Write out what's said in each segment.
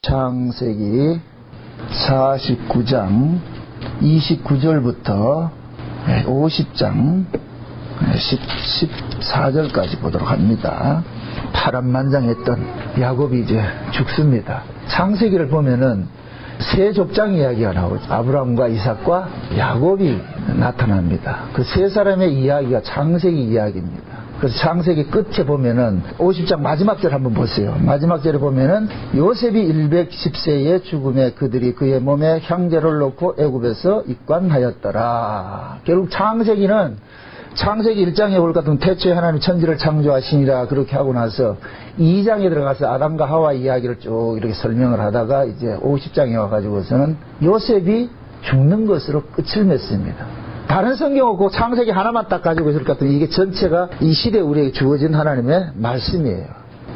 창세기 49장 29절부터 50장 14절까지 보도록 합니다. 파란만장했던 야곱이 이제 죽습니다. 창세기를 보면은 세 족장 이야기가 나오죠. 아브라함과 이삭과 야곱이 나타납니다. 그 세 사람의 이야기가 창세기 이야기입니다. 그래서 창세기 끝에 보면은 50장 마지막 절 한번 보세요. 마지막 절에 보면은 요셉이 110세의 죽음에 그들이 그의 몸에 향제를 놓고 애굽에서 입관하였더라. 결국 창세기는 창세기 1장에 올 같은 태초에 하나님 천지를 창조하시니라 그렇게 하고 나서 2장에 들어가서 아담과 하와 이야기를 쭉 이렇게 설명을 하다가 이제 50장에 와가지고서는 요셉이 죽는 것으로 끝을 맺습니다. 다른 성경 없고 창세기 하나만 딱 가지고 있을 것 같은 이게 전체가 이 시대에 우리에게 주어진 하나님의 말씀이에요.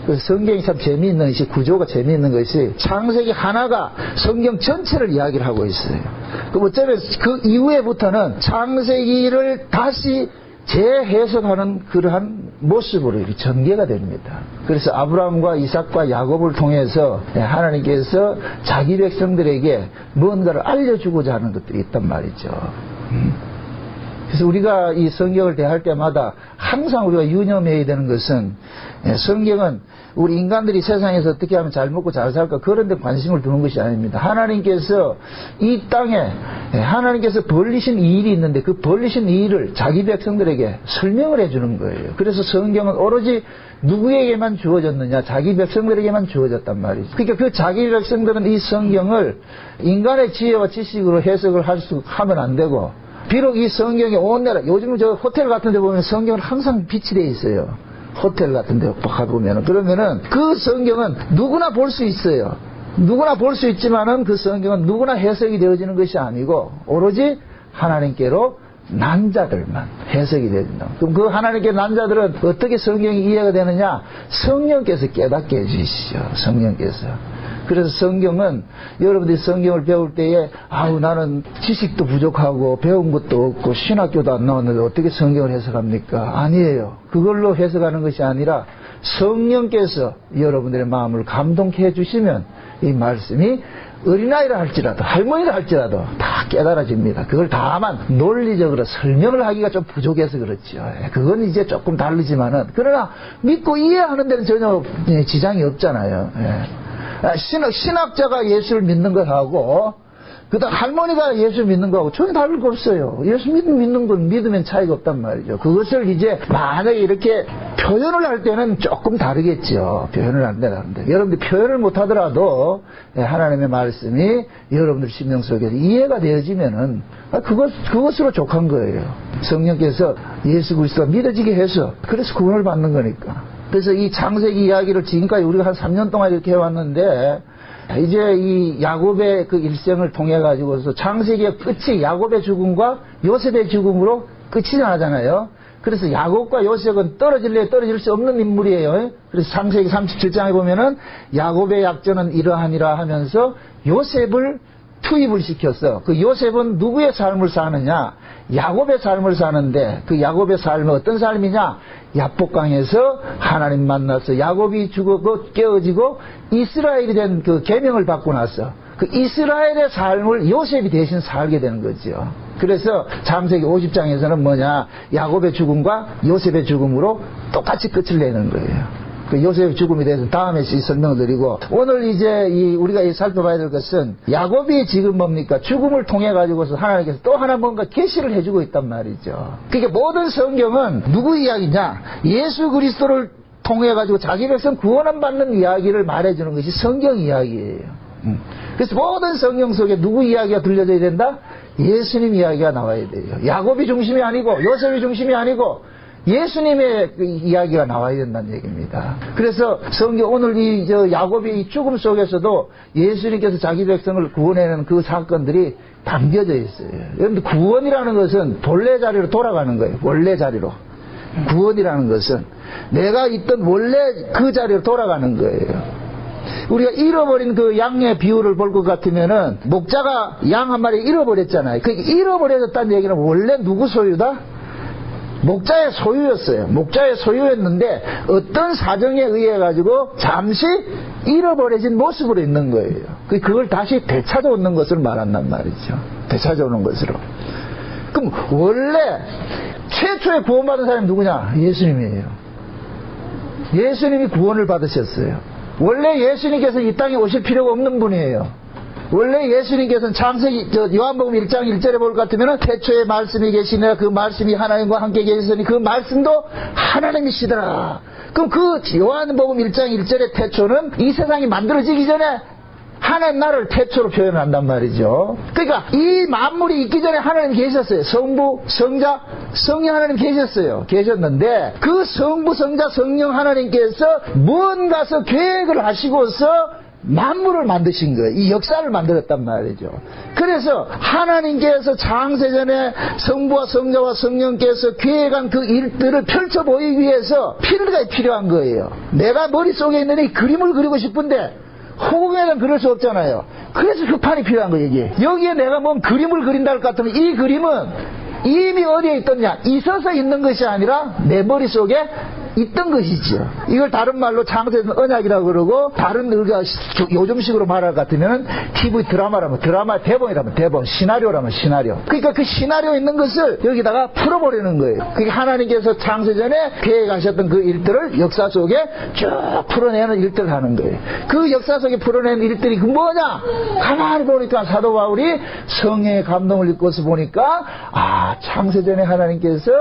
그래서 성경이 참 재미있는 것이 구조가 재미있는 것이 창세기 하나가 성경 전체를 이야기를 하고 있어요. 그럼 어쩌면 그 이후에부터는 창세기를 다시 재해석하는 그러한 모습으로 이렇게 전개가 됩니다. 그래서 아브라함과 이삭과 야곱을 통해서 하나님께서 자기 백성들에게 뭔가를 알려주고자 하는 것들이 있단 말이죠. 그래서 우리가 이 성경을 대할 때마다 항상 우리가 유념해야 되는 것은 성경은 우리 인간들이 세상에서 어떻게 하면 잘 먹고 잘 살까 그런 데 관심을 두는 것이 아닙니다. 하나님께서 이 땅에 하나님께서 벌리신 일이 있는데 그 벌리신 일을 자기 백성들에게 설명을 해주는 거예요. 그래서 성경은 오로지 누구에게만 주어졌느냐, 자기 백성들에게만 주어졌단 말이죠. 그러니까 그 자기 백성들은 이 성경을 인간의 지혜와 지식으로 해석을 하면 안 되고, 비록 이 성경에 온 나라, 요즘 저 호텔 같은 데 보면 성경은 항상 빛이 돼 있어요. 호텔 같은 데 가보면은. 그러면은 그 성경은 누구나 볼 수 있어요. 누구나 볼 수 있지만은 그 성경은 누구나 해석이 되어지는 것이 아니고 오로지 하나님께로 난 자들만 해석이 되어진다. 그럼 그 하나님께 난 자들은 어떻게 성경이 이해가 되느냐? 성령께서 깨닫게 해주시죠. 성령께서. 그래서 성경은 여러분들이 성경을 배울 때에 아우 나는 지식도 부족하고 배운 것도 없고 신학교도 안 나왔는데 어떻게 성경을 해석합니까? 아니에요. 그걸로 해석하는 것이 아니라 성령께서 여러분들의 마음을 감동케 해주시면 이 말씀이 어린아이라 할지라도 할머니라 할지라도 다 깨달아집니다. 그걸 다만 논리적으로 설명을 하기가 좀 부족해서 그렇죠. 그건 이제 조금 다르지만은 그러나 믿고 이해하는 데는 전혀 지장이 없잖아요. 신학자가 예수를 믿는 것하고 그다음 할머니가 예수 믿는 거하고 전혀 다를 거 없어요. 예수 믿는 건 믿으면 차이가 없단 말이죠. 그것을 이제 만약에 이렇게 표현을 할 때는 조금 다르겠죠. 표현을 안 되는데 여러분들 표현을 못하더라도 하나님의 말씀이 여러분들 심령 속에서 이해가 되어지면은 그것으로 족한 거예요. 성령께서 예수 그리스도가 믿어지게 해서 그래서 구원을 받는 거니까. 그래서 이 창세기 이야기를 지금까지 우리가 한 3년 동안 이렇게 해왔는데 이제 이 야곱의 그 일생을 통해 가지고서 창세기의 끝이 야곱의 죽음과 요셉의 죽음으로 끝이 나잖아요. 그래서 야곱과 요셉은 떨어질 수 없는 인물이에요. 그래서 창세기 37장에 보면은 야곱의 약전은 이러하니라 하면서 요셉을 투입을 시켰어. 그 요셉은 누구의 삶을 사느냐? 야곱의 삶을 사는데 그 야곱의 삶은 어떤 삶이냐? 야복강에서 하나님 만나서 야곱이 죽었고 깨어지고 이스라엘이 된 그 계명을 받고 나서 그 이스라엘의 삶을 요셉이 대신 살게 되는 거죠. 그래서 창세기 50장에서는 뭐냐? 야곱의 죽음과 요셉의 죽음으로 똑같이 끝을 내는 거예요. 그 요셉의 죽음에 대해서 다음에 설명을 드리고 오늘 이제 우리가 살펴봐야 될 것은 야곱이 지금 뭡니까? 죽음을 통해 가지고서 하나님께서 또 하나 뭔가 계시를 해주고 있단 말이죠. 그러니까 모든 성경은 누구 이야기냐? 예수 그리스도를 통해 가지고 자기 백성 구원을 받는 이야기를 말해주는 것이 성경 이야기예요. 그래서 모든 성경 속에 누구 이야기가 들려져야 된다? 예수님 이야기가 나와야 돼요. 야곱이 중심이 아니고 요셉이 중심이 아니고 예수님의 그 이야기가 나와야 된다는 얘기입니다. 그래서 성경 오늘 야곱의 이 죽음 속에서도 예수님께서 자기 백성을 구원해내는 그 사건들이 담겨져 있어요. 여러분들 구원이라는 것은 본래 자리로 돌아가는 거예요. 원래 자리로. 구원이라는 것은 내가 있던 원래 그 자리로 돌아가는 거예요. 우리가 잃어버린 그 양의 비유를 볼 것 같으면은 목자가 양 한 마리 잃어버렸잖아요. 그 잃어버려졌다는 얘기는 원래 누구 소유다? 목자의 소유였어요. 목자의 소유였는데 어떤 사정에 의해 가지고 잠시 잃어버려진 모습으로 있는 거예요. 그걸 다시 되찾아오는 것을 말한단 말이죠. 되찾아오는 것으로. 그럼 원래 최초에 구원받은 사람이 누구냐? 예수님이에요. 예수님이 구원을 받으셨어요. 원래 예수님께서 이 땅에 오실 필요가 없는 분이에요. 원래 예수님께서는 창세기 요한복음 1장 1절에 볼 것 같으면 태초에 말씀이 계시니라 그 말씀이 하나님과 함께 계시더니 그 말씀도 하나님이시더라. 그럼 그 요한복음 1장 1절의 태초는 이 세상이 만들어지기 전에 하나님 나라를 태초로 표현한단 말이죠. 그러니까 이 만물이 있기 전에 하나님 계셨어요. 성부, 성자, 성령 하나님 계셨는데 그 성부, 성자, 성령 하나님께서 무언가서 계획을 하시고서 만물을 만드신 거예요. 이 역사를 만들었단 말이죠. 그래서 하나님께서 창세전에 성부와 성자와 성령께서 계획한 그 일들을 펼쳐 보이기 위해서 필드가 필요한 거예요. 내가 머릿속에 있는 이 그림을 그리고 싶은데 허공에는 그릴 수 없잖아요. 그래서 흑판이 필요한 거예요. 이게. 여기에 내가 뭔 그림을 그린다 할 것 같으면 이 그림은 이미 어디에 있더냐, 있어서 있는 것이 아니라 내 머릿속에 있던 것이죠. 이걸 다른 말로 창세전 언약이라고 그러고, 다른 우리가 요즘식으로 말할 것 같으면 TV 드라마라면 드라마, 대본이라면 대본, 시나리오라면 시나리오. 그러니까 그 시나리오 있는 것을 여기다가 풀어버리는 거예요. 그게 하나님께서 창세전에 계획하셨던 그 일들을 역사 속에 쭉 풀어내는 일들을 하는 거예요. 그 역사 속에 풀어내는 일들이 그 뭐냐? 가만히 보니까 사도 바울이 성령의 감동을 입고서 보니까, 창세전에 하나님께서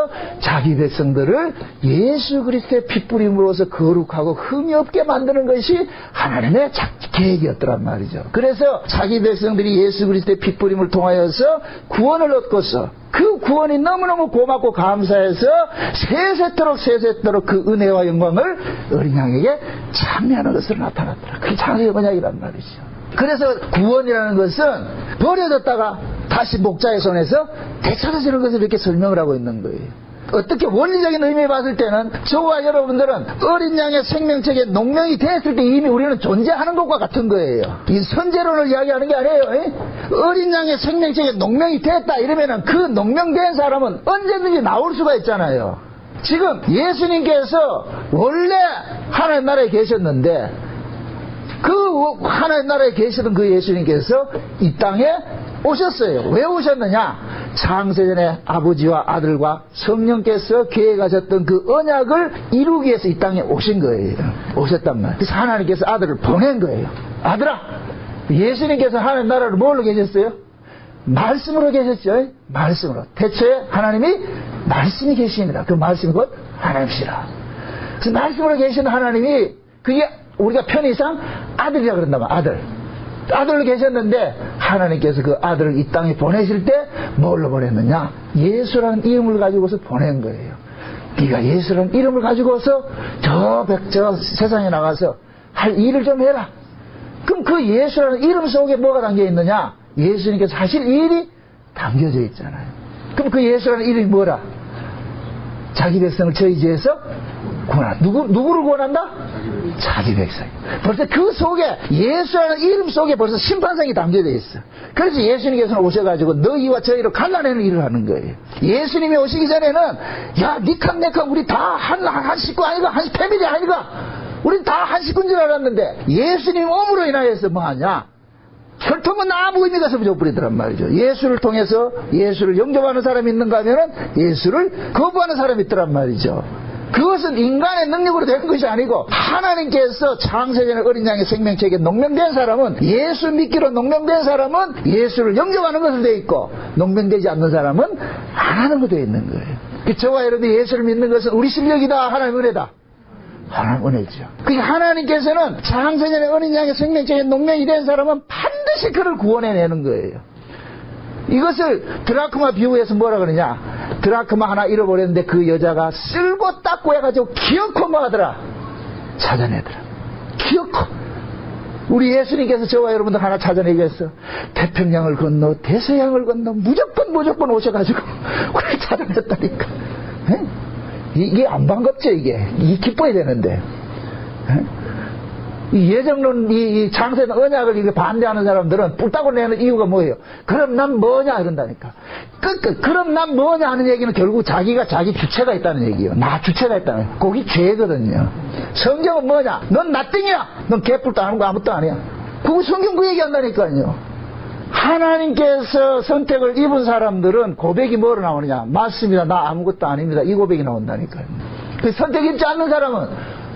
자기 백성들을 예수 그리스도의 핏부림으로서 거룩하고 흠이 없게 만드는 것이 하나님의 계획이었더란 말이죠. 그래서 자기 백성들이 예수 그리스도의 핏부림을 통하여서 구원을 얻고서 그 구원이 너무너무 고맙고 감사해서 세세토록 그 은혜와 영광을 어린 양에게 찬미하는 것으로 나타났더라. 그게 창세기 언약이란 말이죠. 그래서 구원이라는 것은 버려졌다가 다시 목자의 손에서 되찾아지는 것을 이렇게 설명을 하고 있는 거예요. 어떻게 원리적인 의미에 봤을 때는 저와 여러분들은 어린 양의 생명책에 농명이 됐을 때 이미 우리는 존재하는 것과 같은 거예요. 이 선제론을 이야기하는 게 아니에요. 어린 양의 생명책에 농명이 됐다 이러면은 그 농명된 사람은 언제든지 나올 수가 있잖아요. 지금 예수님께서 원래 하나님 나라에 계셨는데 그 하나님 나라에 계시던 그 예수님께서 이 땅에 오셨어요. 왜 오셨느냐? 창세전에 아버지와 아들과 성령께서 계획하셨던 그 언약을 이루기 위해서 이 땅에 오신 거예요. 오셨단 말이에요. 그래서 하나님께서 아들을 보낸 거예요. 아들아, 예수님께서 하나님 나라를 뭘로 계셨어요? 말씀으로 계셨죠. 말씀으로. 태초에 하나님이 말씀이 계시니라. 그 말씀이 곧 하나님이시라. 그래서 말씀으로 계신 하나님이, 그게 우리가 편의상 아들이라 그런다면 아들로 계셨는데 하나님께서 그 아들을 이 땅에 보내실 때 뭘로 보냈느냐? 예수라는 이름을 가지고서 보낸 거예요. 네가 예수라는 이름을 가지고서 저 세상에 나가서 할 일을 좀 해라. 그럼 그 예수라는 이름 속에 뭐가 담겨 있느냐? 예수님께서 하실 일이 담겨져 있잖아요. 그럼 그 예수라는 이름이 뭐라? 자기 백성을 저희 죄에서 구원한다. 누구를 구원한다? 자기 백성. 벌써 그 속에, 예수라는 이름 속에 벌써 심판성이 담겨져 있어. 그래서 예수님께서는 오셔가지고 너희와 저희로 갈라내는 일을 하는 거예요. 예수님이 오시기 전에는, 야, 니칸 내칸 우리 다 한 식구 아니가? 한 패밀리 아니가? 우리 다 한 식구인 줄 알았는데, 예수님 오므로 인하여서 뭐 하냐? 혈통은 아무 의미가 없어버리더란 말이죠. 예수를 통해서 예수를 영접하는 사람이 있는가 하면은 예수를 거부하는 사람이 있더란 말이죠. 그것은 인간의 능력으로 되는 것이 아니고 하나님께서 창세전에 어린 양의 생명책에 농명된 사람은, 예수 믿기로 농명된 사람은 예수를 영접하는 것으로 되어 있고, 농명되지 않는 사람은 안 하는 것으로 되어 있는 거예요. 저와 여러분이 예수를 믿는 것은 우리 실력이다, 하나님 은혜다? 하나님 은혜죠. 그러니까 하나님께서는 창세전에 어린 양의 생명책에 농명이 된 사람은 반드시 그를 구원해내는 거예요. 이것을 드라크마 비유에서 뭐라 그러냐? 드라크마 하나 잃어버렸는데 그 여자가 쓸고 닦고 해가지고 기어코 뭐 하더라? 찾아내더라. 기어코. 우리 예수님께서 저와 여러분들 하나 찾아내기 위해서 태평양을 건너 대서양을 건너 무조건 오셔가지고 우리 찾아냈다니까. 이게 안 반갑죠, 이게. 기뻐야 되는데. 이 예정론, 이 창세는 언약을 이렇게 반대하는 사람들은 뿔따고 내는 이유가 뭐예요? 그럼 난 뭐냐 이런다니까. 그럼 난 뭐냐 하는 얘기는 결국 자기가 자기 주체가 있다는 얘기예요. 나 주체가 있다는 얘기예요. 그게 죄거든요. 성경은 뭐냐? 넌 나띵이야. 넌 개뿔도 아는 거 아무것도 아니야. 그거 성경 그 얘기한다니까요. 하나님께서 선택을 입은 사람들은 고백이 뭐로 나오느냐? 맞습니다. 나 아무것도 아닙니다. 이 고백이 나온다니까요. 그 선택 입지 않는 사람은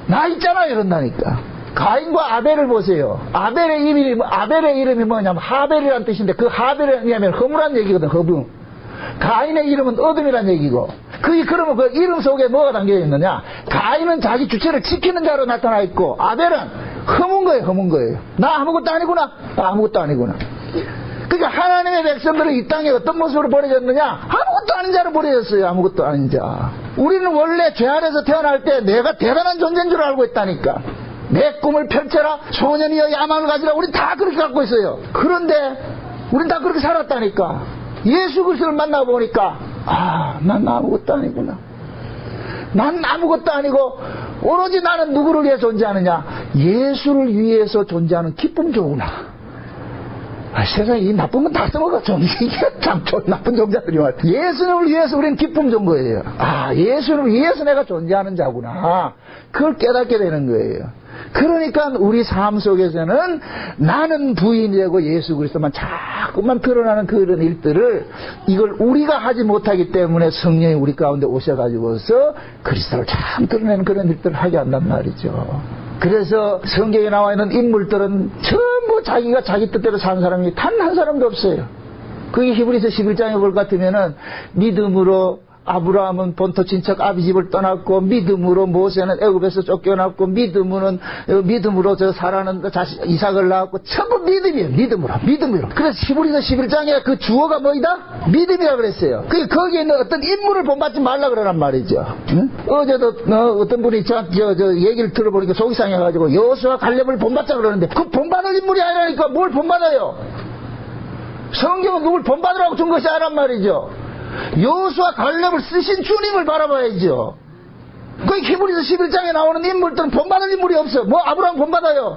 나 있잖아 이런다니까. 가인과 아벨을 보세요. 아벨의 이름이 뭐냐면 하벨이라는 뜻인데 그 하벨이 뭐냐면 허무란 얘기거든. 허무. 가인의 이름은 어둠이란 얘기고. 그러면 그 이름 속에 뭐가 담겨 있느냐? 가인은 자기 주체를 지키는 자로 나타나 있고 아벨은 허문 거예요. 나 아무것도 아니구나. 나 아무것도 아니구나. 그러니까 하나님의 백성들은 이 땅에 어떤 모습으로 버려졌느냐? 아무것도 아닌 자로 버려졌어요. 아무것도 아닌 자. 우리는 원래 죄 아래서 태어날 때 내가 대단한 존재인 줄 알고 있다니까. 내 꿈을 펼쳐라. 소년이여 야망을 가지라. 우린 다 그렇게 갖고 있어요. 그런데 우린 다 그렇게 살았다니까. 예수 그리스도를 만나보니까 난 아무것도 아니구나. 난 아무것도 아니고 오로지 나는 누구를 위해 존재하느냐? 예수를 위해서 존재하는 기쁨 좋으나. 세상에 이 나쁜 건 다 써먹어. 이게 참 나쁜 종자들이 말. 예수님을 위해서 우리는 기쁨 준 거예요. 예수를 위해서 내가 존재하는 자구나. 그걸 깨닫게 되는 거예요. 그러니까 우리 삶 속에서는 나는 부인이 되고 예수 그리스도만 자꾸만 드러나는 그런 일들을 이걸 우리가 하지 못하기 때문에 성령이 우리 가운데 오셔가지고서 그리스도를 참 드러내는 그런 일들을 하게 한단 말이죠. 그래서 성경에 나와 있는 인물들은 전부 자기가 자기 뜻대로 사는 사람이 단 한 사람도 없어요. 그게 히브리서 11장에 볼 것 같으면은 믿음으로 아브라함은 본토 친척 아비 집을 떠났고 믿음으로 모세는 애굽에서 쫓겨났고 믿음으로 저 사라는 자식 이삭을 낳았고 전부 믿음이에요. 믿음으로. 그래서 히브리서 11장에 그 주어가 뭐이다? 믿음이라 그랬어요. 거기에 있는 어떤 인물을 본받지 말라 그러란 말이죠. 응? 어제도 어떤 분이 저 얘기를 들어보니까 속이 상해가지고 여호수아 갈렙을 본받자 그러는데 그 본받을 인물이 아니라니까 뭘 본받아요? 성경은 누굴 본받으라고 준 것이 아니란 말이죠. 여호수아 갈렙을 쓰신 주님을 바라봐야죠. 그 히브리서 11장에 나오는 인물들은 본받을 인물이 없어. 뭐 아브라함 본받아요.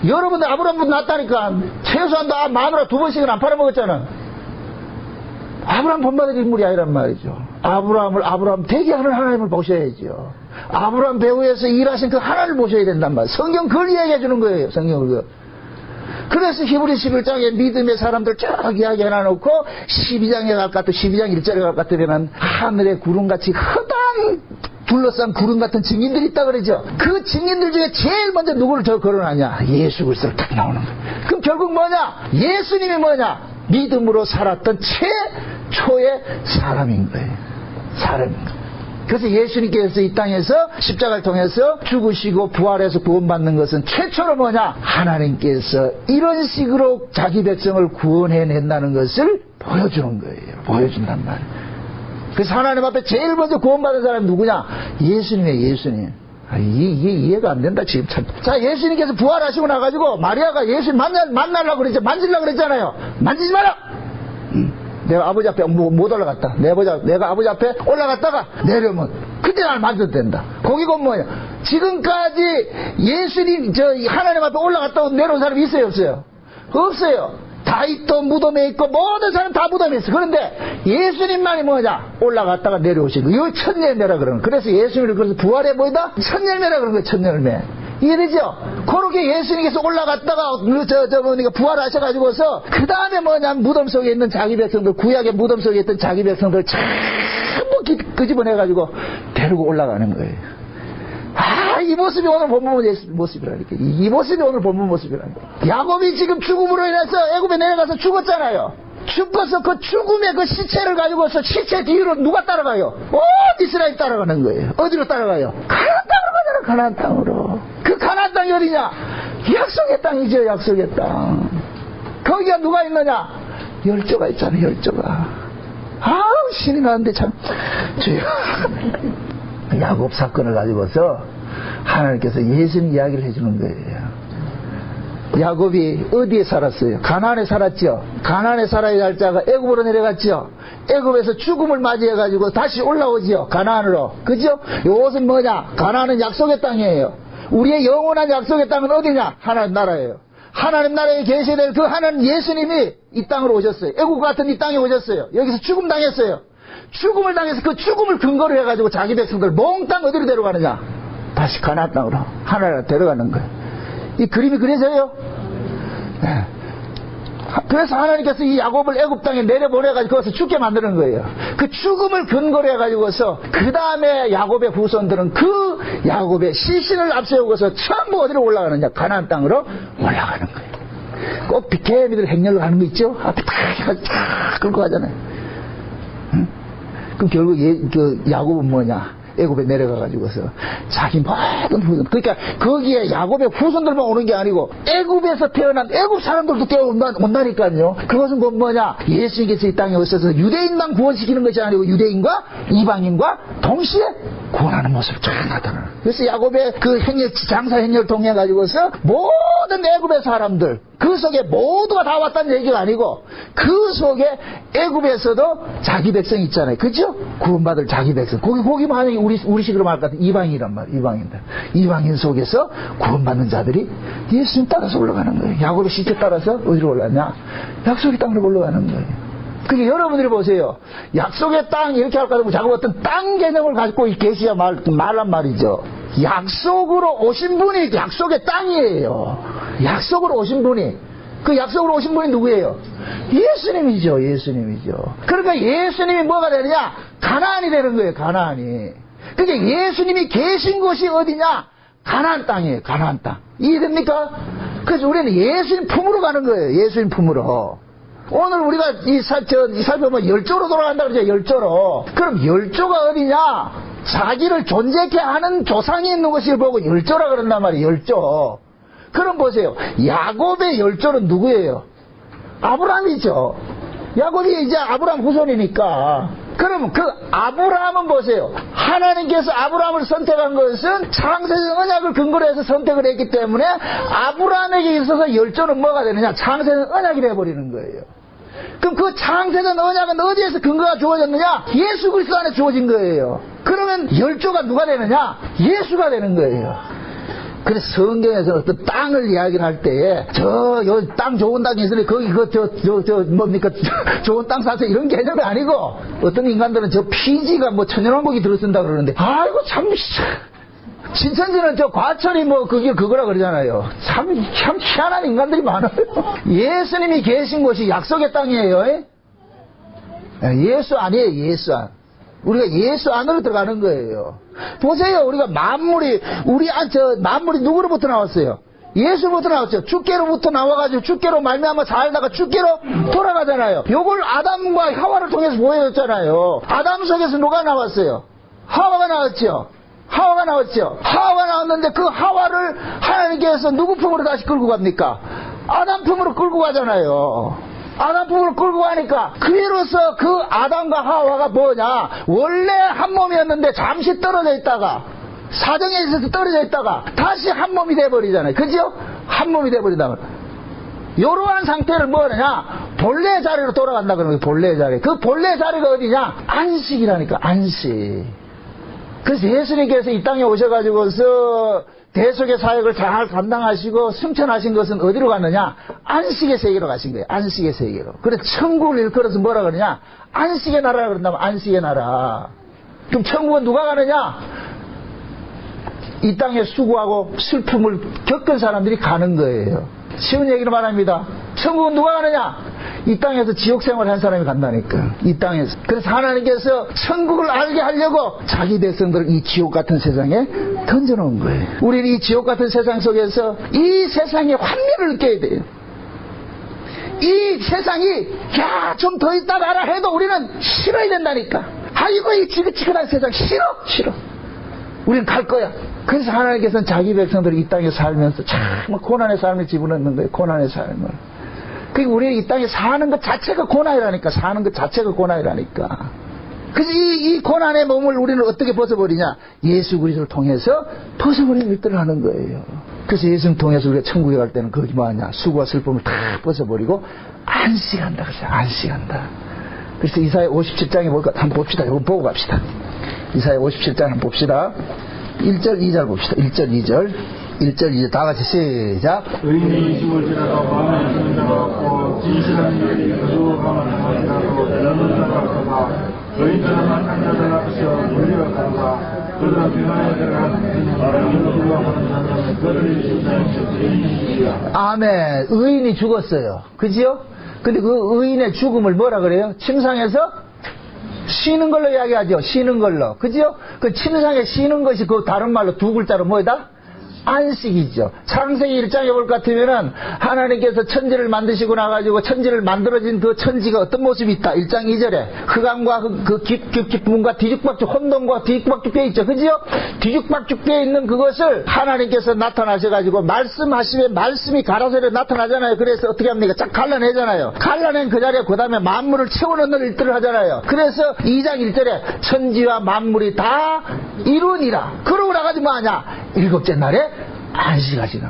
여러분들 아브라함보다 낫다니까. 최소한 마누라 2번씩은 안 팔아먹었잖아. 아브라함 본받을 인물이 아니란 말이죠. 아브라함 되게 하는 하나님을 보셔야죠. 아브라함 배후에서 일하신 그 하나님을 보셔야 된단 말이에요. 성경 그걸 이야기해 주는 거예요. 성경을. 그래서 히브리 11장에 믿음의 사람들 쭉 이야기 해놔놓고 12장에 갈 것 같아 12장 1절에 갈 것 같으면 하늘의 구름같이 허당 둘러싼 구름 같은 증인들이 있다 그러죠. 그 증인들 중에 제일 먼저 누구를 저 거론하냐? 예수 그리스도를 딱 나오는 거예요. 그럼 결국 뭐냐? 예수님이 뭐냐? 믿음으로 살았던 최초의 사람인 거예요. 사람인 거예요. 그래서 예수님께서 이 땅에서 십자가를 통해서 죽으시고 부활해서 구원받는 것은 최초로 뭐냐? 하나님께서 이런 식으로 자기 백성을 구원해낸다는 것을 보여주는 거예요. 보여준단 말이에요. 그래서 하나님 앞에 제일 먼저 구원받은 사람이 누구냐? 예수님이에요. 예수님. 이게 이해가 안 된다 지금 참. 자, 예수님께서 부활하시고 나가지고 마리아가 예수님 만나려고 그랬죠. 만지려고 그랬잖아요. 만지지 마라. 내가 아버지 앞에 못 올라갔다. 내가 아버지 앞에 올라갔다가 내려오면 그때 날 만져도 된다. 거기가 뭐야? 지금까지 예수님 하나님 앞에 올라갔다고 내려온 사람이 있어요, 없어요? 없어요. 다윗도 무덤에 있고 모든 사람 다 무덤에 있어. 그런데 예수님만이 뭐냐? 올라갔다가 내려오시고 이거 첫 열매라 그러는. 그래서 예수님을 그래서 부활의 뭐다? 첫 열매라 그런 거예요. 첫 열매. 이해되죠? 그렇게 예수님께서 올라갔다가 부활하셔가지고서 그 다음에 뭐냐면 무덤 속에 있는 자기 백성들, 구약의 무덤 속에 있던 자기 백성들 전부 끄집어내가지고 데리고 올라가는 거예요. 이 모습이 오늘 본문 모습이라니까. 이 모습이 오늘 본문 모습이라니까. 야곱이 지금 죽음으로 인해서 애굽에 내려가서 죽었잖아요. 죽어서 그 죽음의 그 시체를 가지고서 시체 뒤로 누가 따라가요? 온 이스라엘 따라가는 거예요. 어디로 따라가요? 가나안 땅으로 가잖아. 가나안 땅으로. 그 가나안 땅이 어디냐? 약속의 땅이죠. 약속의 땅. 거기가 누가 있느냐? 열조가 있잖아요. 열조가. 신이 나는데 참 주여. 야곱 사건을 가지고서 하나님께서 예수님 이야기를 해주는 거예요. 야곱이 어디에 살았어요? 가나안에 살았죠. 가나안에 살아야 할 자가 애굽으로 내려갔죠. 애굽에서 죽음을 맞이해가지고 다시 올라오지요. 가나안으로. 그죠? 이것은 뭐냐? 가나안은 약속의 땅이에요. 우리의 영원한 약속의 땅은 어디냐? 하나님 나라예요. 하나님 나라에 계셔야 될 그 하나님 예수님이 이 땅으로 오셨어요. 애국 같은 이 땅에 오셨어요. 여기서 죽음 당했어요. 죽음을 당해서 그 죽음을 근거로 해가지고 자기 백성들 몽땅 어디로 데려가느냐? 다시 가나안 땅으로 하나님 데려가는 거예요. 이 그림이 그려져요. 네. 그래서 하나님께서 이 야곱을 애굽 땅에 내려보내가지고 거기서 죽게 만드는 거예요. 그 죽음을 근거로 해가지고서 그 다음에 야곱의 후손들은 그 야곱의 시신을 앞세우고서 전부 어디로 올라가느냐? 가나안 땅으로 올라가는 거예요. 꼭 개미들 행렬로 가는 거 있죠? 앞에 탁 끌고 가잖아요. 응? 그럼 결국 그 야곱은 뭐냐? 애굽에 내려가가지고서 자기 모든 후손, 그러니까 거기에 야곱의 후손들만 오는 게 아니고 애굽에서 태어난 애굽 사람들도 온다니까요. 그것은 뭐냐? 예수님께서 이 땅에 오셔서 유대인만 구원시키는 것이 아니고 유대인과 이방인과 동시에 구원하는 모습을 쫙 나타나는. 그래서 야곱의 그 장사 행렬 통해 가지고서 모든 애굽의 사람들 그 속에 모두가 다 왔다는 얘기가 아니고 그 속에 애굽에서도 자기 백성이 있잖아요. 그죠? 구원받을 자기 백성. 거기 만약에 우리식으로 말할 것 같은 이방인이란 말이에요. 이방인들. 이방인 속에서 구원받는 자들이 예수님 따라서 올라가는 거예요. 야곱의 시체 따라서 어디로 올라가냐? 약속의 땅으로 올라가는 거예요. 그게 여러분들이 보세요. 약속의 땅 이렇게 할 것 같으면 자꾸 어떤 땅 개념을 가지고 계시야 말란 말이죠. 약속으로 오신 분이 약속의 땅이에요. 약속으로 오신 분이. 그 약속으로 오신 분이 누구예요? 예수님이죠. 예수님이죠. 그러니까 예수님이 뭐가 되느냐? 가나안이 되는 거예요. 가나안이. 그러니까 예수님이 계신 곳이 어디냐? 가나안 땅이에요. 가나안 땅. 이해됩니까? 그래서 우리는 예수님 품으로 가는 거예요. 예수님 품으로. 오늘 우리가 살펴보면 열조로 돌아간다 그러죠. 열조로. 그럼 열조가 어디냐? 자기를 존재케 하는 조상이 있는 것을 보고 열조라 그런단 말이에요. 열조. 그럼 보세요. 야곱의 열조는 누구예요? 아브라함이죠. 야곱이 이제 아브라함 후손이니까. 그럼 그 아브라함은 보세요. 하나님께서 아브라함을 선택한 것은 창세전 언약을 근거로 해서 선택을 했기 때문에 아브라함에게 있어서 열조는 뭐가 되느냐? 창세전 언약이 되어버리는 거예요. 그럼 그 창세전 언약은 어디에서 근거가 주어졌느냐? 예수 그리스도 안에 주어진 거예요. 그러면 열조가 누가 되느냐? 예수가 되는 거예요. 그래서 성경에서 어떤 땅을 이야기를 할 때에 땅 좋은 땅이 있으니 거기 뭡니까 좋은 땅 사세요 이런 개념이 아니고 어떤 인간들은 저 피지가 천연왕국이 들어쓴다 그러는데 아이고 참 신천지는 과천이 그거라 그러잖아요. 참 희한한 인간들이 많아요. 예수님이 계신 곳이 약속의 땅이에요. 예수 아니에요. 예수 안. 우리가 예수 안으로 들어가는 거예요. 보세요. 우리가 만물이 누구로부터 나왔어요? 예수부터 나왔죠. 주께로부터 나와가지고 주께로 말미암아 살다가 주께로 돌아가잖아요. 요걸 아담과 하와를 통해서 보여줬잖아요. 아담 속에서 누가 나왔어요? 하와가 나왔죠. 하와가 나왔는데 그 하와를 하나님께서 누구 품으로 다시 끌고 갑니까? 아담 품으로 끌고 가잖아요. 아담 품으로 끌고 가니까 그로서 그 아담과 하와가 뭐냐? 원래 한 몸이었는데 잠시 떨어져 있다가 사정에 있어서 떨어져 있다가 다시 한 몸이 돼버리잖아요. 그죠? 한 몸이 돼버리다. 이러한 상태를 뭐냐? 본래의 자리로 돌아간다 그러는 거예요. 본래의 자리. 그 본래의 자리가 어디냐? 안식이라니까. 안식. 그래서 예수님께서 이 땅에 오셔가지고서 대속의 사역을 잘 감당하시고 승천하신 것은 어디로 갔느냐? 안식의 세계로 가신 거예요. 안식의 세계로. 그래서 천국을 일컬어서 뭐라 그러냐? 안식의 나라라 그런다면 안식의 나라. 그럼 천국은 누가 가느냐? 이 땅에 수고하고 슬픔을 겪은 사람들이 가는 거예요. 쉬운 얘기를 말합니다. 천국은 누가 가느냐? 이 땅에서 지옥 생활을 한 사람이 간다니까. 이 땅에서. 그래서 하나님께서 천국을 알게 하려고 자기 백성들을 이 지옥 같은 세상에 던져놓은 거예요. 우리는 이 지옥 같은 세상 속에서 이 세상의 환멸을 느껴야 돼요. 이 세상이 좀 더 있다 가라 해도 우리는 싫어야 된다니까. 아이고 이 지긋지긋한 세상 싫어. 우리는 갈 거야. 그래서 하나님께서는 자기 백성들이 이 땅에 살면서 참 고난의 삶을 집어넣는 거예요. 고난의 삶을. 그러니까 우리는 이 땅에 사는 것 자체가 고난이라니까. 사는 것 자체가 고난이라니까. 그래서 이 고난의 몸을 우리는 어떻게 벗어버리냐? 예수 그리스도를 통해서 벗어버리는 일들을 하는 거예요. 그래서 예수를 통해서 우리가 천국에 갈 때는 그게 뭐하냐? 수고와 슬픔을 다 벗어버리고 안식한다. 그래서 안식한다. 그래서 이사야 57장에 뭘까? 한번 봅시다. 이거 보고 갑시다. 이사야 57장 한번 봅시다. 1절 2절 봅시다. 1절 2절 1절 이제 다 같이 시작. 의인이 죽을지라도 마음에 드는 자가 없고 진실한 일이 거두어가면 하리라도 이런 자가 없다. 의인들은 만난 자들 앞에서 물리가 가로다. 그들은 비만에 들어간 의인들과 하는 자는 그들의 신자에서 의인이시라. 아멘. 의인이 죽었어요. 그지요? 근데 그 의인의 죽음을 뭐라 그래요? 침상에서 쉬는 걸로 이야기하죠. 쉬는 걸로. 그죠? 그 침상에 쉬는 것이 그 다른 말로 두 글자로 뭐다? 안식이죠. 창세기 1장에 볼 것 같으면은 하나님께서 천지를 만드시고 나가지고 천지를 만들어진 그 천지가 어떤 모습이 있다. 1장 2절에 흑암과 그 깊음과 뒤죽박죽 혼돈과 뒤죽박죽 되어 있죠. 그죠? 뒤죽박죽 되어 있는 그것을 하나님께서 나타나셔가지고 말씀하시면 말씀이 가라사대 나타나잖아요. 그래서 어떻게 합니까? 쫙 갈라내잖아요. 갈라낸 그 자리에 그 다음에 만물을 채워넣는 일들을 하잖아요. 그래서 2장 1절에 천지와 만물이 다 이루니라. 그러고 나가지 뭐하냐? 일곱째 날에 안식하시는.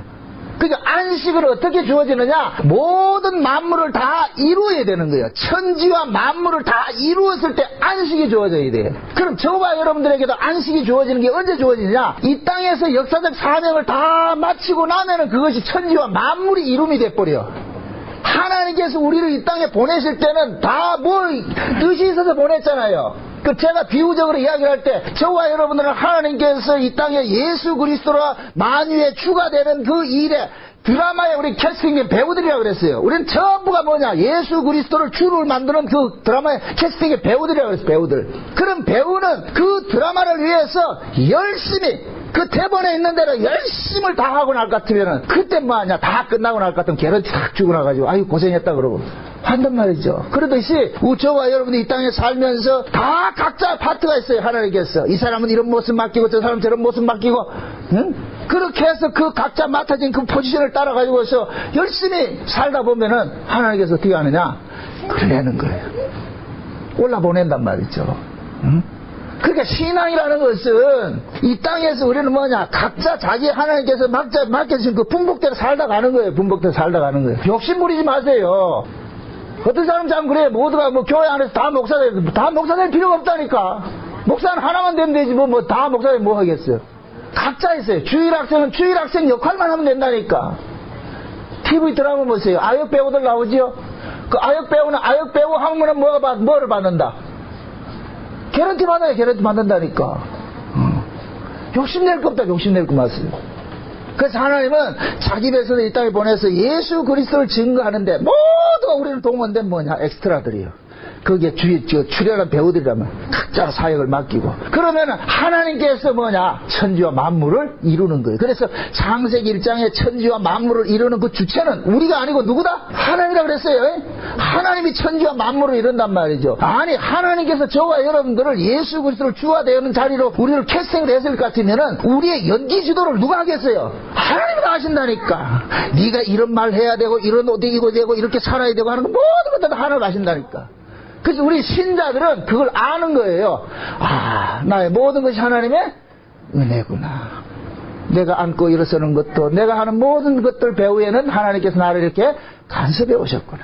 그러니까 안식을 어떻게 주어지느냐? 모든 만물을 다 이루어야 되는 거예요. 천지와 만물을 다 이루었을 때 안식이 주어져야 돼요. 그럼 저와 여러분들에게도 안식이 주어지는 게 언제 주어지느냐? 이 땅에서 역사적 사명을 다 마치고 나면은 그것이 천지와 만물이 이룸이 돼버려. 하나님께서 우리를 이 땅에 보내실 때는 다 뜻이 있어서 보냈잖아요. 그 제가 비유적으로 이야기를 할 때 저와 여러분들은 하나님께서 이 땅에 예수 그리스도와 만유의 주가 되는 그 일에 드라마에 우리 캐스팅된 배우들이라고 그랬어요. 우리는 전부가 뭐냐? 예수 그리스도를 주를 만드는 그 드라마의 캐스팅의 배우들이라고 그랬어요. 배우들. 그럼 배우는 그 드라마를 위해서 열심히 그 대본에 있는 대로 열심을 다 하고 날 것 같으면은 그때 뭐하냐? 다 끝나고 날 것 같으면 개런티 탁 주고 나가지고 아유 고생했다 그러고 한단 말이죠. 그러듯이 저와 여러분이 이 땅에 살면서 다 각자 파트가 있어요. 하나님께서 이 사람은 이런 모습 맡기고 저 사람은 저런 모습 맡기고, 응? 그렇게 해서 그 각자 맡아진 그 포지션을 따라가지고서 열심히 살다 보면은 하나님께서 어떻게 하느냐? 그러는 거예요. 올라보낸단 말이죠. 응? 그러니까 신앙이라는 것은 이 땅에서 우리는 뭐냐? 각자 자기 하나님께서 맡겨주신 그 분복대로 살다 가는 거예요. 분복대로 살다 가는 거예요. 욕심 부리지 마세요. 어떤 사람 참 그래. 모두가 교회 안에서 다 목사 될 필요가 없다니까. 목사는 하나만 되면 되지 다 목사 되면 뭐 하겠어요. 각자 있어요. 주일학생은 주일학생 역할만 하면 된다니까. TV 드라마 보세요. 아역 배우들 나오지요. 그 아역 배우는 아역 배우 하면은 뭐를 받는다? 개런티 받아요. 개런티 받는다니까. 욕심낼 거 없다. 욕심낼 거 마세요. 그래서 하나님은 자기 백성을 이 땅에 보내서 예수 그리스도를 증거하는데 모두가 우리는 동원된 엑스트라들이에요. 거기에 출연한 배우들이라면 각자 사역을 맡기고 그러면은 하나님께서 천지와 만물을 이루는 거예요. 그래서 창세기 1장에 천지와 만물을 이루는 그 주체는 우리가 아니고 누구다? 하나님이라 그랬어요. 하나님이 천지와 만물을 이룬단 말이죠. 아니 하나님께서 저와 여러분들을 예수 그리스도를 주가 되는 자리로 우리를 캐스팅을 했을 것 같으면은 우리의 연기 지도를 누가 하겠어요? 하나님이 다 하신다니까. 네가 이런 말 해야 되고 이런 옷 입어야 되고 이렇게 살아야 되고 하는 거 모든 것도 다 하나님 하신다니까. 그래서 우리 신자들은 그걸 아는 거예요. 아, 나의 모든 것이 하나님의 은혜구나. 내가 안고 일어서는 것도 내가 하는 모든 것들 배후에는 하나님께서 나를 이렇게 간섭해 오셨구나.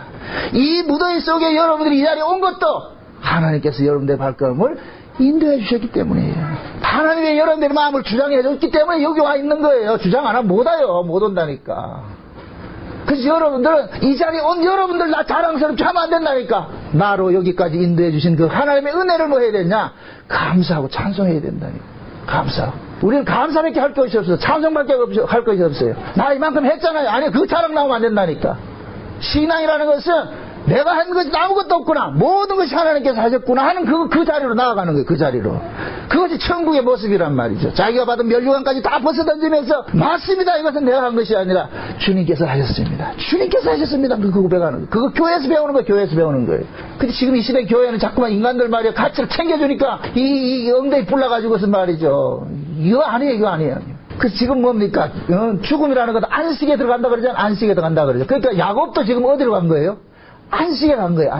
이 무더위 속에 여러분들이 이 자리에 온 것도 하나님께서 여러분들의 발걸음을 인도해 주셨기 때문이에요. 하나님의 여러분들의 마음을 주장해 줬기 때문에 여기 와 있는 거예요. 주장 안 하면 못 와요. 못 온다니까. 그래서 여러분들은 이 자리에 온 여러분들 나 자랑스럽게 하면 안 된다니까. 나로 여기까지 인도해 주신 그 하나님의 은혜를 뭐 해야 되냐? 감사하고 찬송해야 된다니까. 감사하고. 우리는 감사밖에 할 것이 없어요. 찬송밖에 할 것이 없어요. 나 이만큼 했잖아요. 아니 그 자랑 나오면 안 된다니까. 신앙이라는 것은 내가 한 것이 아무것도 없구나. 모든 것이 하나님께서 하셨구나 하는 그 자리로 나아가는 거예요. 그 자리로. 그것이 천국의 모습이란 말이죠. 자기가 받은 멸류관까지 다 벗어던지면서 맞습니다. 이것은 내가 한 것이 아니라 주님께서 하셨습니다. 주님께서 하셨습니다. 그 고백하는 거예요. 그거 교회에서 배우는 거예요. 교회에서 배우는 거예요. 근데 지금 이 시대 교회는 자꾸만 인간들 말이야 가치를 챙겨주니까 이 엉덩이 불러가지고서 말이죠. 이거 아니에요. 그 지금 뭡니까? 죽음이라는 것도 안식에 들어간다 그러잖아요. 안식에 들어간다 그러죠. 그러니까 야곱도 지금 어디로 간 거예요? 안식에 간 거예요.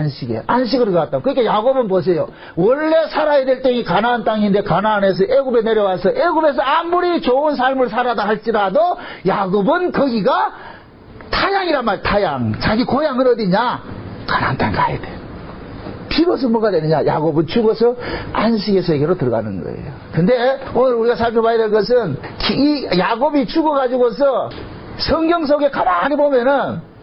안식으로 갔다. 그러니까 야곱은 보세요. 원래 살아야 될 땅이 가나안 땅인데 가나안에서 애굽에 내려와서 애굽에서 아무리 좋은 삶을 살아다 할지라도 야곱은 거기가 타양이란 말. 타양. 자기 고향은 어디냐? 가나안 땅 가야 돼. 비로소 뭐가 되느냐? 야곱은 죽어서 안식의 세계로 들어가는 거예요. 근데 오늘 우리가 살펴봐야 될 것은 이 야곱이 죽어가지고서 성경 속에 가만히 보면은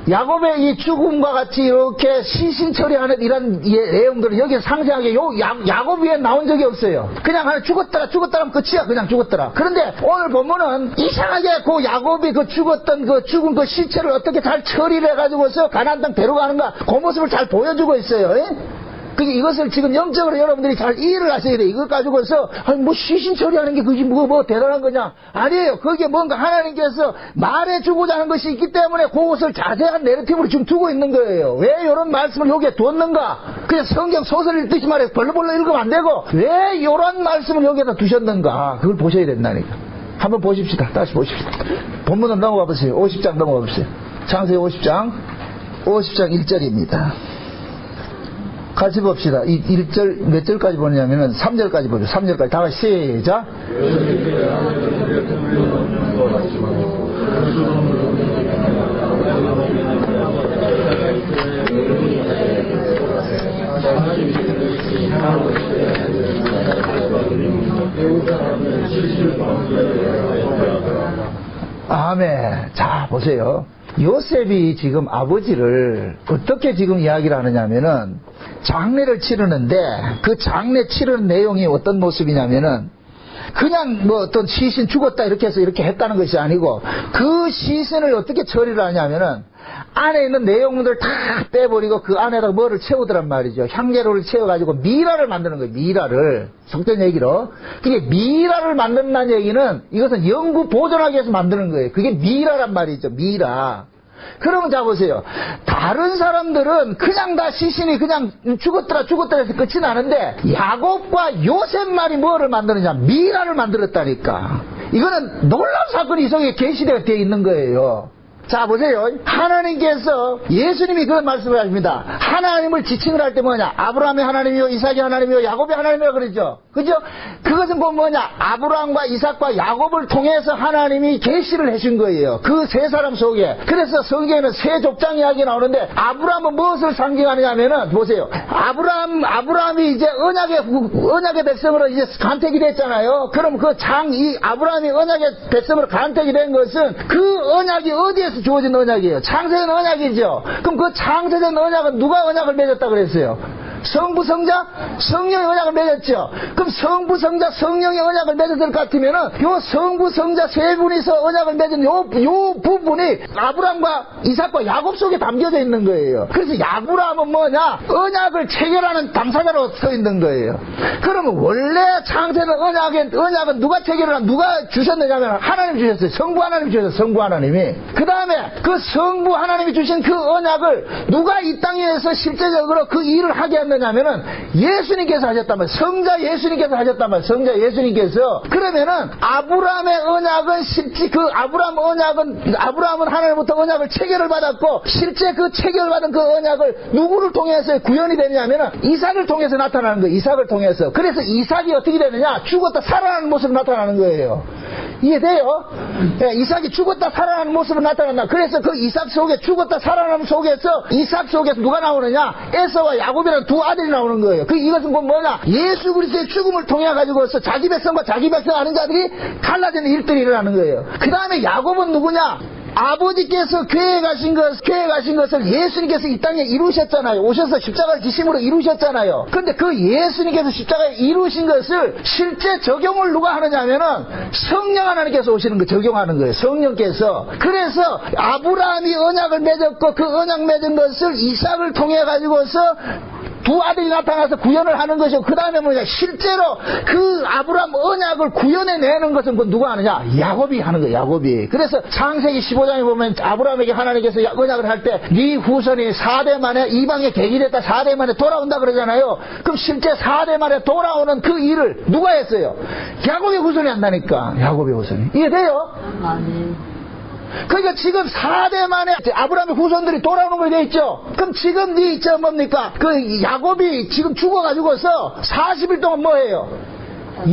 야곱의 이 죽음과 같이 이렇게 시신 처리하는 이런 내용들은 여기에 상세하게 야곱 위에 나온 적이 없어요. 그냥 하나 죽었더라 하면 끝이야. 그냥 죽었더라. 그런데 오늘 보면은 이상하게 그 야곱이 그 죽었던 그 죽은 그 시체를 어떻게 잘 처리를 해가지고서 가나안 땅 데려가는가 그 모습을 잘 보여주고 있어요. 그게 이것을 지금 영적으로 여러분들이 잘 이해를 하셔야 돼요. 이걸 가지고서 뭐 시신 처리하는 게 그게 뭐 대단한 거냐? 아니에요. 그게 뭔가 하나님께서 말해주고자 하는 것이 있기 때문에 그것을 자세한 내러티브로 지금 두고 있는 거예요. 왜 이런 말씀을 여기에 두었는가? 그냥 성경 소설 읽듯이 말해서 벌렁벌렁 읽으면 안 되고 왜 이런 말씀을 여기에다 두셨는가? 그걸 보셔야 된다니까. 한번 보십시다. 다시 보십시다. 본문으로 넘어가 보세요. 50장 넘어가 보세요. 창세기 50장 1절입니다. 같이 봅시다. 이 1절 몇 절까지 보냐면은 3절까지 보죠. 3절까지 다 같이 시작. 아멘. 자, 보세요. 요셉이 지금 아버지를 어떻게 지금 이야기를 하느냐면은 장례를 치르는데 그 장례 치르는 내용이 어떤 모습이냐면은 그냥 뭐 어떤 시신 죽었다 이렇게 해서 이렇게 했다는 것이 아니고 그 시신을 어떻게 처리를 하냐면은 안에 있는 내용물을 다 빼버리고 그 안에다가 뭐를 채우더란 말이죠. 향재료를 채워가지고 미라를 만드는 거예요. 미라를. 속된 얘기로. 그게 미라를 만든다는 얘기는 이것은 영구 보존하기 위해서 만드는 거예요. 그게 미라란 말이죠. 미라. 그러면 자 보세요. 다른 사람들은 그냥 다 시신이 그냥 죽었더라 해서 끝이 나는데 야곱과 요셉만이 뭐를 만드느냐? 미라를 만들었다니까. 이거는 놀라운 사건이 이 속에 계시되어 있는 거예요. 자 보세요. 하나님께서 예수님이 그런 말씀을 하십니다. 하나님을 지칭을 할 때 뭐냐? 아브라함의 하나님이요 이삭의 하나님이요 야곱의 하나님이라고 그러죠. 그죠? 그것은 뭐냐? 아브라함과 이삭과 야곱을 통해서 하나님이 계시를 해준 거예요. 그 세 사람 속에. 그래서 성경에는 세 족장 이야기 나오는데 아브라함은 무엇을 상징하느냐 하면은 보세요. 아브라함이 이제 언약의 백성으로 이제 간택이 됐잖아요. 그럼 이 아브라함이 언약의 백성으로 간택이 된 것은 그 언약이 어디에서 주어진 언약이에요? 창세된 언약이죠. 그럼 그 창세된 언약은 누가 언약을 맺었다 그랬어요? 성부, 성자, 성령의 언약을 맺었죠. 그럼 성부, 성자, 성령의 언약을 맺었을 것 같으면은 요 성부, 성자 세 분이서 언약을 맺은 요 부분이 아브라함과 이삭과 야곱 속에 담겨져 있는 거예요. 그래서 아브라함은 뭐냐? 언약을 체결하는 당사자로 서 있는 거예요. 그러면 원래 창세된 언약은 누가 체결을 누가 주셨느냐면 하나님 주셨어요. 성부 하나님이 주셨어요. 성부 하나님이. 그 다음에 그 성부 하나님이 주신 그 언약을 누가 이 땅에서 실제적으로 그 일을 하게 했느냐면은 예수님께서 하셨단 말이에요. 성자 예수님께서 하셨단 말이에요. 성자 예수님께서. 그러면은 아브라함의 언약은 실제 아브라함은 하나님부터 언약을 체결을 받았고 실제 그 체결받은 그 언약을 누구를 통해서 구현이 되냐면은 이삭을 통해서 나타나는 거예요. 이삭을 통해서. 그래서 이삭이 어떻게 되느냐? 죽었다 살아나는 모습으로 나타나는 거예요. 이해돼요? 네, 이삭이 죽었다 살아나는 모습으로 나타난다. 그래서 그 이삭 속에 죽었다 살아나는 속에서 이삭 속에서 누가 나오느냐? 에서와 야곱이라는 두 아들이 나오는 거예요. 이것은 뭐냐? 예수 그리스도의 죽음을 통해 가지고서 자기 백성과 자기 백성 아는 자들이 갈라지는 일들이 일어나는 거예요. 그 다음에 야곱은 누구냐? 아버지께서 계획하신 것을 예수님께서 이 땅에 이루셨잖아요. 오셔서 십자가를 지심으로 이루셨잖아요. 그런데 그 예수님께서 십자가에 이루신 것을 실제 적용을 누가 하느냐 하면은 성령 하나님께서 오시는 거 적용하는 거예요. 성령께서. 그래서 아브라함이 언약을 맺었고 그 언약 맺은 것을 이삭을 통해 가지고서 두 아들이 나타나서 구현을 하는 것이고 그 다음에 뭐냐? 실제로 그 아브라함 언약을 구현해내는 것은 누가 하느냐? 야곱이 하는 거예요. 야곱이. 그래서 창세기 15장에 보면 아브라함에게 하나님께서 언약을 할 때 네 후손이 4대 만에 이방에 객일했다 4대 만에 돌아온다 그러잖아요. 그럼 실제 4대 만에 돌아오는 그 일을 누가 했어요? 야곱의 후손이 한다니까. 야곱의 후손이. 이해돼요? 아니. 그러니까 지금 4대 만에 아브라함의 후손들이 돌아오는 거 되어 있죠. 그럼 지금 뭡니까? 그 야곱이 지금 죽어가지고서 40일 동안 뭐예요?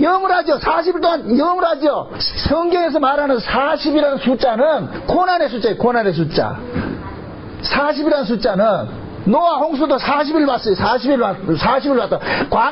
영을 하죠. 40일 동안 영을 하죠. 성경에서 말하는 40이라는 숫자는 고난의 숫자예요. 고난의 숫자. 40이라는 숫자는 노아 홍수도 40일 왔어요. 40일 왔다.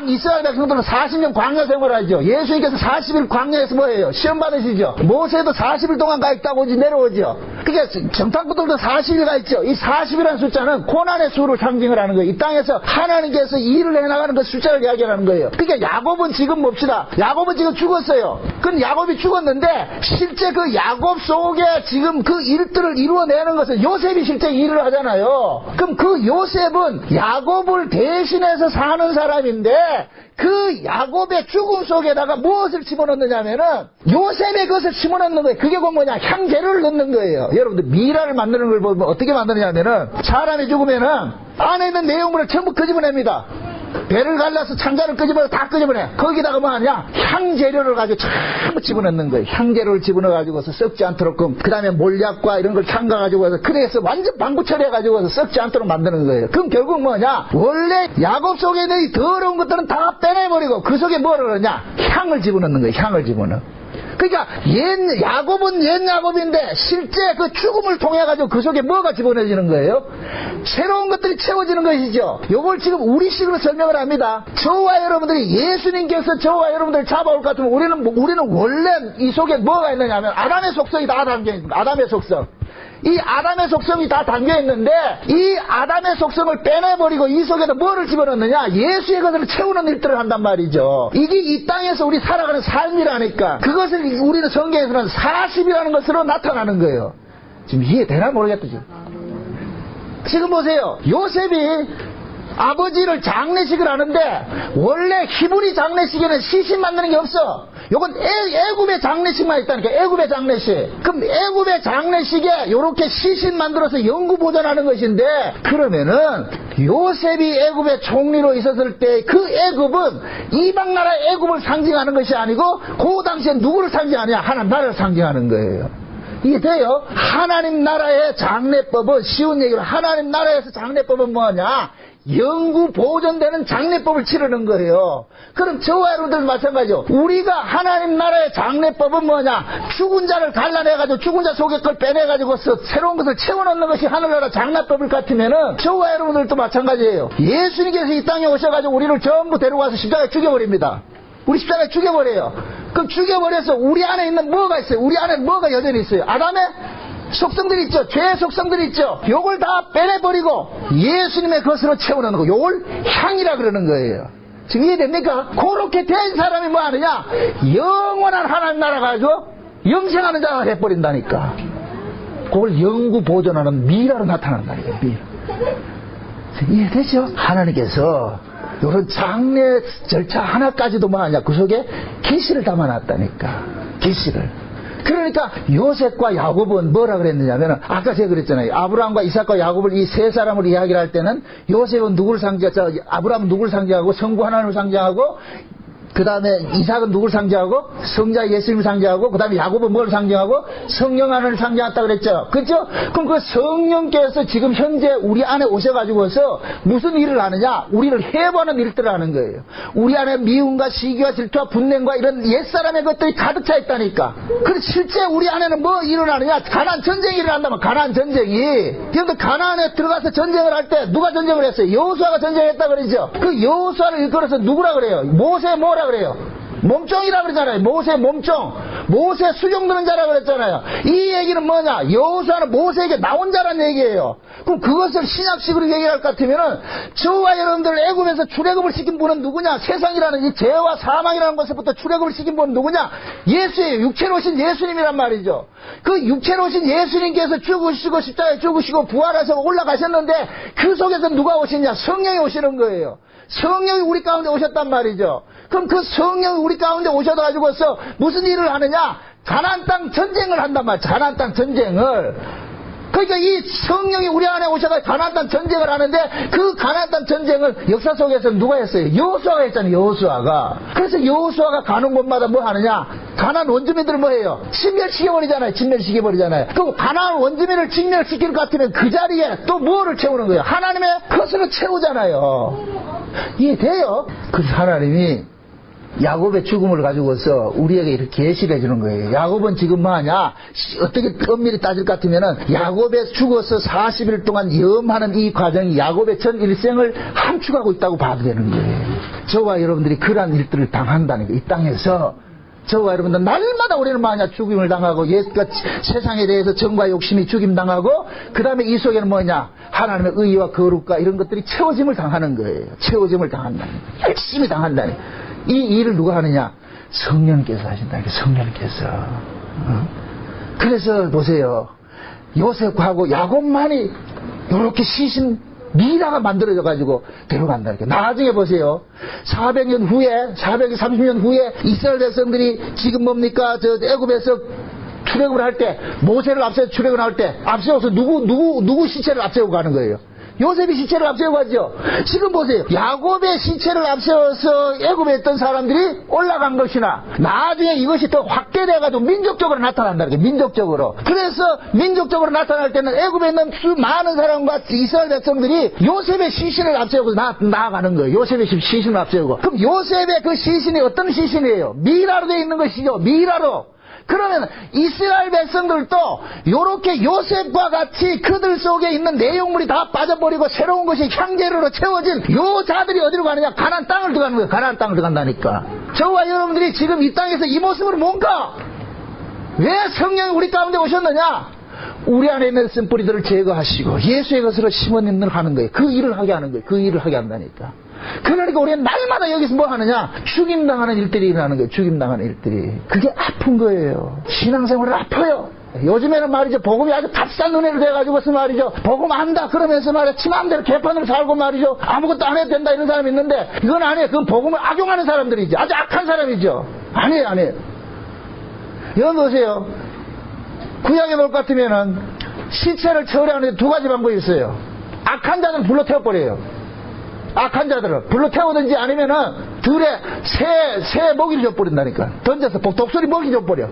이스라엘 백성들은 40년 광야 생활하죠. 예수님께서 40일 광야에서 뭐예요? 시험 받으시죠. 모세도 40일 동안 가 있다고 내려오죠. 그러니까 정탐꾼들도 40일 가 있죠. 이 40이라는 숫자는 고난의 수를 상징을 하는 거예요. 이 땅에서 하나님께서 일을 해나가는 그 숫자를 이야기하는 거예요. 그러니까 야곱은 지금 봅시다. 야곱은 지금 죽었어요. 그럼 야곱이 죽었는데 실제 그 야곱 속에 지금 그 일들을 이루어내는 것은 요셉이 실제 일을 하잖아요. 그럼 그 요셉은 야곱을 대신해서 사는 사람인데 그 야곱의 죽음 속에다가 무엇을 집어넣느냐면은 요셉의 것을 집어넣는 거예요. 그게 뭐냐? 향재료를 넣는 거예요. 여러분들 미라를 만드는 걸 보면 어떻게 만드냐면은 사람이 죽으면은 안에 있는 내용물을 전부 끄집어냅니다. 배를 갈라서 창자를 끄집어내 다 끄집어내. 거기다가 뭐 하냐? 향재료를 가지고 전부 집어넣는 거예요. 향재료를 집어넣어가지고서 썩지 않도록 그 다음에 몰약과 이런 걸 첨가가지고 해서 그래서 완전 방부 처리해가지고 썩지 않도록 만드는 거예요. 그럼 결국 뭐냐? 원래 야곱 속에 있는 이 더러운 것들은 다 빼내버리고 그 속에 뭐를 하냐? 향을 집어넣는 거예요. 향을 집어넣어. 그러니까 야곱은 옛 야곱인데 실제 그 죽음을 통해 가지고 그 속에 뭐가 집어넣어지는 거예요? 새로운 것들이 채워지는 것이죠. 요걸 지금 우리식으로 설명을 합니다. 저와 여러분들이 예수님께서 저와 여러분들을 잡아올 것 같으면 우리는 원래 이 속에 뭐가 있느냐면 아담의 속성이 다 담겨 있습니다. 아담의 속성. 이 아담의 속성이 다 담겨있는데 이 아담의 속성을 빼내버리고 이 속에다 뭐를 집어넣느냐? 예수의 것을 채우는 일들을 한단 말이죠. 이게 이 땅에서 우리 살아가는 삶이라니까. 그것을 우리는 성경에서는 40이라는 것으로 나타나는 거예요. 지금 이해되나 모르겠다 지금 보세요. 요셉이 아버지를 장례식을 하는데 원래 히브리 장례식에는 시신 만드는 게 없어. 요건 애굽의 장례식만 있다니까. 애굽의 장례식. 그럼 애굽의 장례식에 요렇게 시신 만들어서 영구 보존하는 것인데 그러면은 요셉이 애굽의 총리로 있었을 때 그 애굽은 이방 나라의 애굽을 상징하는 것이 아니고 그 당시에 누구를 상징하냐? 하나님 나라를 상징하는 거예요. 이게 돼요? 하나님 나라의 장례법은 쉬운 얘기로 하나님 나라에서 장례법은 뭐냐? 영구 보존되는 장례법을 치르는 거예요. 그럼 저와 여러분들 마찬가지죠. 우리가 하나님 나라의 장례법은 뭐냐? 죽은 자를 갈라내가지고 죽은 자 속에 걸 빼내가지고 새로운 것을 채워넣는 것이 하늘나라 장례법을 같으면은 저와 여러분들도 마찬가지예요. 예수님께서 이 땅에 오셔가지고 우리를 전부 데려가서 십자가에 죽여버립니다. 우리 십자가에 죽여버려요. 그럼 죽여버려서 우리 안에 있는 뭐가 있어요? 우리 안에 뭐가 여전히 있어요? 아담의 속성들이 있죠. 죄의 속성들이 있죠. 요걸 다 빼내버리고 예수님의 것으로 채워넣는 거. 요걸 향이라 그러는 거예요. 지금 이해됩니까? 그렇게 된 사람이 뭐 하느냐? 영원한 하나님 나라 가지고 영생하는 자가 해버린다니까. 그걸 영구 보존하는 미라로 나타난다니까. 미라. 이해되죠? 하나님께서 요런 장례 절차 하나까지도 뭐 하냐? 그 속에 계시를 담아놨다니까. 계시를. 그러니까 요셉과 야곱은 뭐라 그랬느냐면 아까 제가 그랬잖아요. 아브라함과 이삭과 야곱을 이 세 사람을 이야기를 할 때는 요셉은 누구를 상징하고 아브라함은 누구를 상징하고 성부 하나님을 상징하고 그 다음에 이삭은 누구를 상징하고 성자 예수님을 상징하고 그 다음에 야곱은 뭘 상징하고 성령 하나님을 상징했다 그랬죠. 그렇죠? 그럼 그 성령께서 지금 현재 우리 안에 오셔가지고서 무슨 일을 하느냐? 우리를 해보는 일들을 하는 거예요. 우리 안에 미움과 시기와 질투와 분냄과 이런 옛사람의 것들이 가득 차 있다니까. 그래서 실제 우리 안에는 뭐 일어나느냐? 가나안 전쟁이 일어난다면 가나안 전쟁이. 그런데 가나안에 들어가서 전쟁을 할 때 누가 전쟁을 했어요? 여호수아가 전쟁했다 그러죠. 그 여호수아를 일컬어서 누구라 그래요? 모세 뭐라 그래요? 몸종이라 그러잖아요. 모세 몸종. 모세 수종 드는 자라 그랬잖아요. 이 얘기는 뭐냐? 여호수아는 모세에게 나온 자란 얘기예요. 그럼 그것을 신약식으로 얘기할 것 같으면은 저와 여러분들 애굽에서 출애굽을 시킨 분은 누구냐? 세상이라는 이 죄와 사망이라는 것에서부터 출애굽을 시킨 분은 누구냐? 예수예요. 육체로 오신 예수님이란 말이죠. 그 육체로 오신 예수님께서 죽으시고 십자가에 죽으시고 부활해서 올라가셨는데 그 속에서 누가 오시냐? 성령이 오시는 거예요. 성령이 우리 가운데 오셨단 말이죠. 그럼 그 성령이 우리 가운데 오셔가지고서 무슨 일을 하느냐? 가나안 땅 전쟁을 한단 말이죠. 가나안 땅 전쟁을. 그러니까 이 성령이 우리 안에 오셔서 가나안 땅 전쟁을 하는데 그 가나안 땅 전쟁을 역사 속에서 누가 했어요? 여호수아가 했잖아요. 여호수아가. 그래서 여호수아가 가는 곳마다 뭐 하느냐? 가나안 원주민들을 뭐 해요? 진멸시켜버리잖아요. 진멸시켜버리잖아요. 그 가나안 원주민을 진멸시킬 것 같으면 그 자리에 또 뭐를 채우는 거예요? 하나님의 것으로 채우잖아요. 이해돼요? 그래서 하나님이 야곱의 죽음을 가지고서 우리에게 이렇게 계시를 해주는 거예요. 야곱은 지금 뭐하냐? 어떻게 엄밀히 따질 것 같으면은 야곱의 죽어서 40일 동안 염하는 이 과정이 야곱의 전 일생을 함축하고 있다고 봐도 되는 거예요. 저와 여러분들이 그러한 일들을 당한다는 거예요. 이 땅에서 저와 여러분들 날마다 우리는 뭐냐? 죽임을 당하고 세상에 대해서 정과 욕심이 죽임당하고 그 다음에 이 속에는 뭐냐? 하나님의 의와 거룩과 이런 것들이 채워짐을 당하는 거예요. 채워짐을 당한다는 거예요. 열심히 당한다는 거예요. 이 일을 누가 하느냐? 성령께서 하신다는 거예요. 성령께서. 그래서 보세요. 요셉하고 야곱만이 이렇게 시신 미라가 만들어져 가지고 데려간다는 거예요. 나중에 보세요. 400년 후에 430년 후에 이스라엘 백성들이 지금 뭡니까? 저 애굽에서 출애굽을 할 때 모세를 앞세워 출애굽을 할 때 앞세워서 누구 시체를 앞세우고 가는 거예요? 요셉이 시체를 앞세우고 가죠. 지금 보세요. 야곱의 시체를 앞세워서 애굽에 있던 사람들이 올라간 것이나 나중에 이것이 더 확대돼가지고 민족적으로 나타난다는 거예요. 민족적으로. 그래서 민족적으로 나타날 때는 애굽에 있는 많은 사람과 이스라엘 백성들이 요셉의 시신을 앞세우고 나아가는 거예요. 요셉의 시신을 앞세우고. 그럼 요셉의 그 시신이 어떤 시신이에요? 미라로 되어 있는 것이죠. 미라로. 그러면 이스라엘 백성들도 요렇게 요셉과 같이 그들 속에 있는 내용물이 다 빠져버리고 새로운 것이 향재료로 채워진 요 자들이 어디로 가느냐? 가나안 땅을 들어가는 거예요. 가나안 땅을 들어간다니까. 저와 여러분들이 지금 이 땅에서 이 모습으로 뭔가? 왜 성령이 우리 가운데 오셨느냐? 우리 안에 있는 쓴뿌리들을 제거하시고 예수의 것으로 심어내는 하는 거예요. 그 일을 하게 하는 거예요. 그 일을 하게 한다니까. 그러니까 우리는 날마다 여기서 뭐 하느냐? 죽임당하는 일들이 일어나는 거예요. 죽임당하는 일들이. 그게 아픈 거예요. 신앙생활은 아파요. 요즘에는 말이죠. 복음이 아주 값싼 은혜로 돼가지고서 말이죠. 복음 안다 그러면서 말이죠. 지 마음대로 개판으로 살고 말이죠. 아무것도 안 해도 된다 이런 사람이 있는데 이건 아니에요. 그건 복음을 악용하는 사람들이죠. 아주 악한 사람이죠. 아니에요. 여러분 보세요. 구약에 볼 것 같으면은 시체를 처리하는데 두 가지 방법이 있어요. 악한 자들은 불러 태워버려요. 악한 자들은 불러 태우든지 아니면은 들에 새 먹이를 줘버린다니까. 던져서 독수리 먹이 줘버려.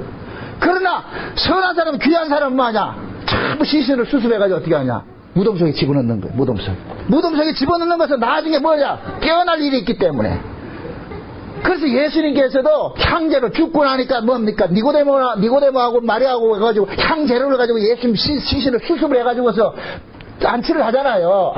그러나 선한 사람, 귀한 사람은 뭐하냐? 전부 시신을 수습해가지고 어떻게 하냐? 무덤 속에 집어넣는 거예요. 무덤 속에 집어넣는 것은 나중에 뭐냐? 깨어날 일이 있기 때문에. 그래서 예수님께서도 향재로 죽고 나니까 뭡니까? 니고데모하고 마리아하고 해가지고 향재료를 가지고 예수님 시신을 수습을 해가지고서 안치를 하잖아요.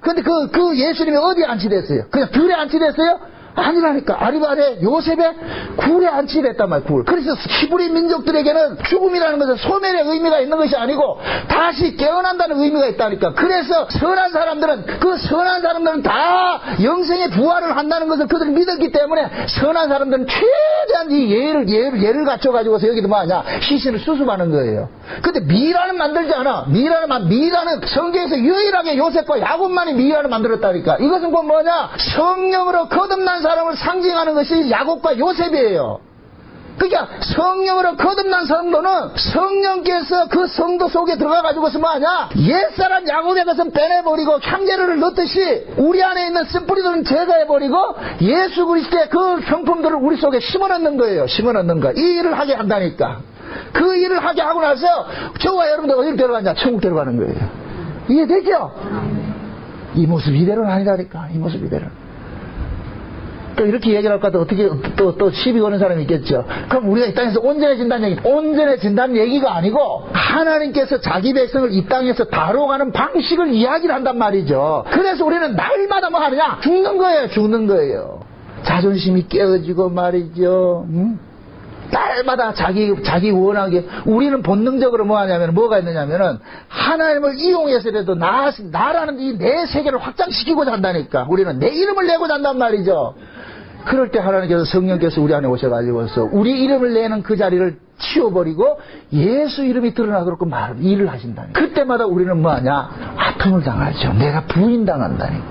근데 그 예수님이 어디에 안치됐어요? 그냥 들에 안치됐어요? 아니라니까. 아리바에 요셉의 굴에 안치를 했단 말이에요. 굴. 그래서 히브리 민족들에게는 죽음이라는 것은 소멸의 의미가 있는 것이 아니고 다시 깨어난다는 의미가 있다니까. 그래서 선한 사람들은 다 영생의 부활을 한다는 것을 그들이 믿었기 때문에 선한 사람들은 최대한 이 예를 갖춰가지고서 여기도 뭐하냐? 시신을 수습하는 거예요. 근데 미라는 만들지 않아. 미라는 성경에서 유일하게 요셉과 야곱만이 미라를 만들었다니까. 이것은 곧 뭐냐? 성령으로 거듭난 사람을 상징하는 것이 야곱과 요셉이에요. 그러니까 성령으로 거듭난 성도는 성령께서 그 성도 속에 들어가가지고서 뭐하냐? 옛사람 야곱의 것은 빼내버리고 향재료를 넣듯이 우리 안에 있는 쓴뿌리들은 제거해버리고 예수 그리스도의 그 성품들을 우리 속에 심어넣는 거예요. 이 일을 하게 한다니까. 그 일을 하게 하고 나서 저와 여러분들 어디로 데려가냐? 천국 데려가는 거예요. 이해되죠? 이 모습 이대로는 아니라니까. 이 모습 이대로는. 또 이렇게 얘기를 할까 또 어떻게 또 시비 거는 사람이 있겠죠. 그럼 우리가 이 땅에서 온전해진다는 얘기가 아니고 하나님께서 자기 백성을 이 땅에서 다뤄가는 방식을 이야기를 한단 말이죠. 그래서 우리는 날마다 뭐 하느냐? 죽는 거예요. 자존심이 깨어지고 말이죠. 날마다 자기 원하게 우리는 본능적으로 뭐 하냐면 뭐가 있느냐면은 하나님을 이용해서라도 나라는 이 내 세계를 확장시키고자 한다니까. 우리는 내 이름을 내고자 한단 말이죠. 그럴 때 하나님께서 성령께서 우리 안에 오셔가지고서 우리 이름을 내는 그 자리를 치워버리고 예수 이름이 드러나도록 일을 하신다니까. 그때마다 우리는 뭐하냐? 아픔을 당하죠. 내가 부인당한다니까.